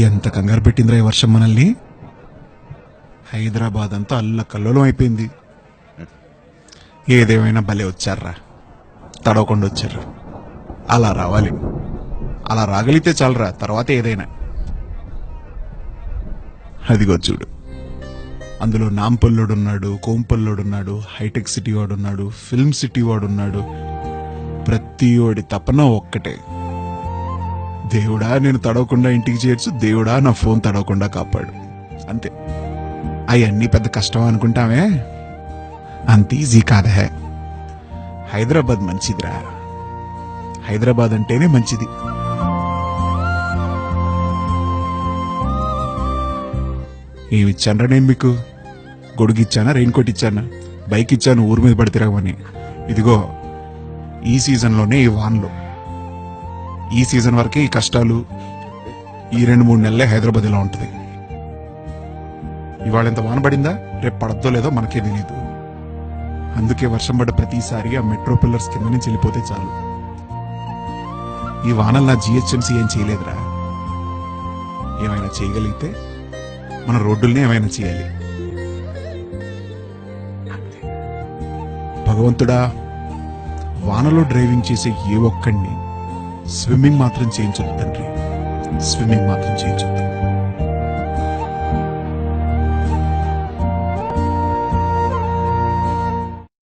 ఎంత కంగారు పెట్టిందిరా ఈ వర్షం మనల్ని. హైదరాబాద్ అంతా అల్లకల్లోలం అయిపోయింది. ఏదేమైనా భలే వచ్చారా, తడవకుండా వచ్చారు. అలా రావాలి, అలా రాగలిగితే చాలరా, తర్వాత ఏదైనా. అదిగో చూడు, అందులో నాంపల్లుడున్నాడు, కోంపల్లుడున్నాడు, హైటెక్ సిటీ వాడున్నాడు, ఫిల్మ్ సిటీ వాడున్నాడు. ప్రతి ఓడి తపన ఒక్కటే, దేవుడా నేను తడవకుండా ఇంటికి చేర్చు, దేవుడా నా ఫోన్ తడవకుండా కాపాడు. అంతే. అవన్నీ పెద్ద కష్టం అనుకుంటామే, అంత ఈజీ కాదే. హైదరాబాద్ మంచిదిరా, హైదరాబాద్ అంటేనే మంచిది. ఏమిచ్చానరా నేను మీకు? గొడుగు ఇచ్చానా, రెయిన్ కోట్ ఇచ్చానా, బైక్ ఇచ్చాను ఊరి మీద పడి తిరగమని? ఇదిగో ఈ సీజన్లోనే ఈ వాన్లో, ఈ సీజన్ వరకే ఈ కష్టాలు. ఈ 2-3 నెలలే హైదరాబాద్ ఇలా ఉంటుంది. ఇవాళ ఎంత వాన పడిందా, రేపు పడద్దో లేదో మనకే తెలియదు. అందుకే వర్షం పడ్డ ప్రతిసారి ఆ మెట్రో పిల్లర్స్ కింద నుంచి వెళ్ళిపోతే చాలు. ఈ వానలు నా జిహెచ్ఎంసీ ఏం చేయలేదురా. ఏమైనా చేయగలిగితే మన రోడ్డుల్ని ఏమైనా చేయాలి. భగవంతుడా, వానలో డ్రైవింగ్ చేసే ఏ ఒక్కడిని స్విమ్మింగ్ మాత్రం చేయించొద్దు తండ్రి, స్విమ్మింగ్ మాత్రం చేయించొద్దు.